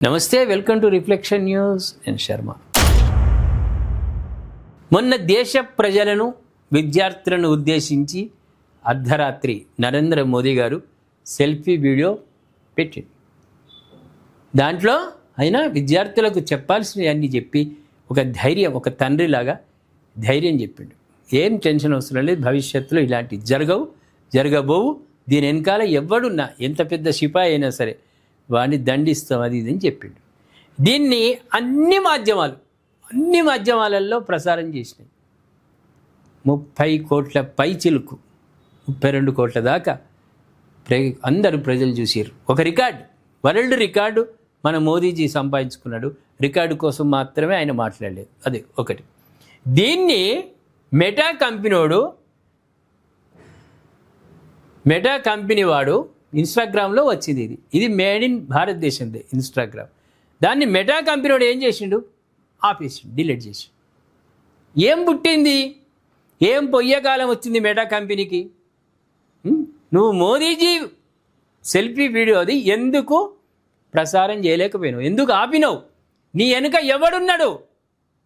నమస్తే, welcome to reflection news. నేను శర్మ. మొన్న దేశ ప్రజలను విద్యార్థులను ఉద్దేశించి అర్ధరాత్రి నరేంద్ర మోదీ గారు సెల్ఫీ వీడియో పెట్టింది. దాంట్లో ఆయన విద్యార్థులకు చెప్పాల్సినవి అన్నీ చెప్పి ఒక ధైర్యం, ఒక తండ్రిలాగా ధైర్యం చెప్పిండు. ఏం టెన్షన్ అవసరం లేదు, భవిష్యత్తులో ఇలాంటివి జరగబోవు. దీని వెనకాల ఎవడున్నా, ఎంత పెద్ద సిపాయి అయినా సరే వాడిని దండిస్తాం, అది ఇది అని చెప్పిండు. దీన్ని అన్ని మాధ్యమాలలో ప్రసారం చేసినాయి. 30 కోట్ల పైచిలుకు, 32 కోట్ల దాకా అందరూ ప్రజలు చూసారు. ఒక రికార్డు, వరల్డ్ రికార్డు మన మోదీజీ సంపాదించుకున్నాడు. రికార్డు కోసం మాత్రమే ఆయన మాట్లాడలేదు. అదే ఒకటి. దీన్ని మెటా కంపెనీ వాడు ఇన్స్టాగ్రామ్లో వచ్చింది. ఇది మేడ్ ఇన్ భారతదేశందే ఇన్స్టాగ్రామ్. దాన్ని మెటా కంపెనీ వాడు ఏం చేసిండు? ఆపేసిండు, డిలీట్ చేసిండు. ఏం పుట్టింది, ఏం పొయ్యకాలం వచ్చింది మెటా కంపెనీకి? నువ్వు మోదీజీ సెల్ఫీ వీడియో అది ఎందుకు ప్రసారం చేయలేకపోయినావు? ఎందుకు ఆపినావు? నీ వెనుక ఎవడున్నాడు?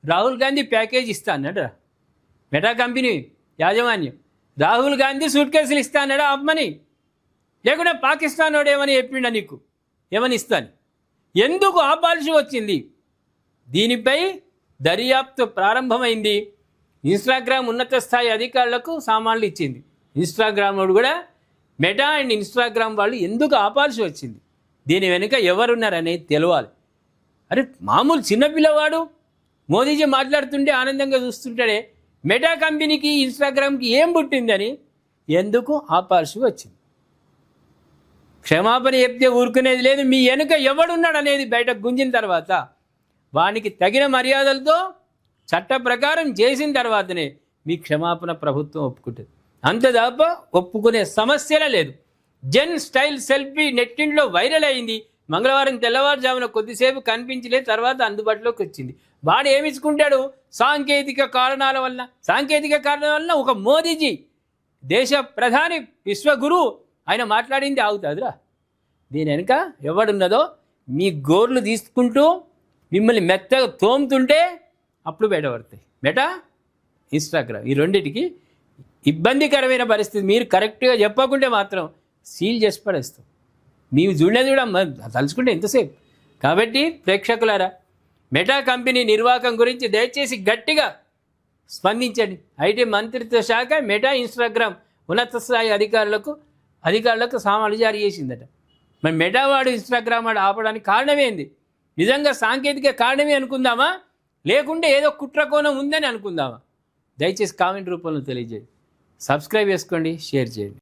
రాహుల్ గాంధీ ప్యాకేజ్ ఇస్తా అన్నాడు మెటా కంపెనీ యాజమాన్యం. రాహుల్ గాంధీ సూట్ కేసులు ఇస్తా అన్నాడా ఆపమని? లేకుంటే పాకిస్తాన్ వాడు ఏమని చెప్పిండా నీకు? ఏమని ఇస్తాను? ఎందుకు ఆపాల్సి వచ్చింది? దీనిపై దర్యాప్తు ప్రారంభమైంది. ఇన్స్టాగ్రామ్ ఉన్నత స్థాయి అధికారులకు సామాన్లు ఇచ్చింది. ఇన్స్టాగ్రామ్ వాడు కూడా మెటా అండ్ ఇన్స్టాగ్రామ్ వాళ్ళు ఎందుకు ఆపాల్సి వచ్చింది, దీని వెనుక ఎవరున్నారనేది తెలవాలి. అరే మామూలు చిన్నపిల్లవాడు మోదీజీ మాట్లాడుతుంటే ఆనందంగా చూస్తుంటాడే, మెటా కంపెనీకి ఇన్స్టాగ్రామ్కి ఏం పుట్టిందని ఎందుకు ఆపాల్సి వచ్చింది? క్షమాపణ చెప్తే ఊరుకునేది లేదు. మీ వెనుక ఎవడున్నాడు అనేది బయటకు గుంజిన తర్వాత వానికి తగిన మర్యాదలతో చట్ట ప్రకారం చేసిన తర్వాతనే మీ క్షమాపణ ప్రభుత్వం ఒప్పుకుంటుంది. అంత తప్ప ఒప్పుకునే సమస్యలే లేదు. జెన్ స్టైల్ సెల్ఫీ నెట్టింట్లో వైరల్ అయింది. మంగళవారం తెల్లవారుజామున కొద్దిసేపు కనిపించలేదు, తర్వాత అందుబాటులోకి వచ్చింది. వాడు ఏమిచ్చుకుంటాడు? సాంకేతిక కారణాల వలన ఒక మోదీజీ దేశ ప్రధాని విశ్వగురు ఆయన మాట్లాడింది ఆగుతుందిరా. దీని వెనుక ఎవడున్నదో మీ గోర్లు తీసుకుంటూ మిమ్మల్ని మెత్తగా తోముతుంటే అప్పుడు బయటపడతాయి. మెటా, ఇన్స్టాగ్రామ్ ఈ రెండింటికి ఇబ్బందికరమైన పరిస్థితి. మీరు కరెక్ట్గా చెప్పకుంటే మాత్రం సీల్ చేసి పడేస్తాం. మీరు చూడలేదు కూడా తలుచుకుంటే ఎంతసేపు. కాబట్టి ప్రేక్షకులారా, మెటా కంపెనీ నిర్వాహకం గురించి దయచేసి గట్టిగా స్పందించండి. ఐటీ మంత్రిత్వ శాఖ మెటా ఇన్స్టాగ్రామ్ ఉన్నత స్థాయి అధికారులకు సామాన్లు జారీ చేసిందట. మరి మెటా వాడు ఇన్స్టాగ్రామ్ వాడు ఆపడానికి కారణమేంది? నిజంగా సాంకేతిక కారణమే అనుకుందామా, లేకుంటే ఏదో కుట్రకోణం ఉందని అనుకుందామా? దయచేసి కామెంట్ రూపంలో తెలియజేయండి. సబ్స్క్రైబ్ చేసుకోండి, షేర్ చేయండి.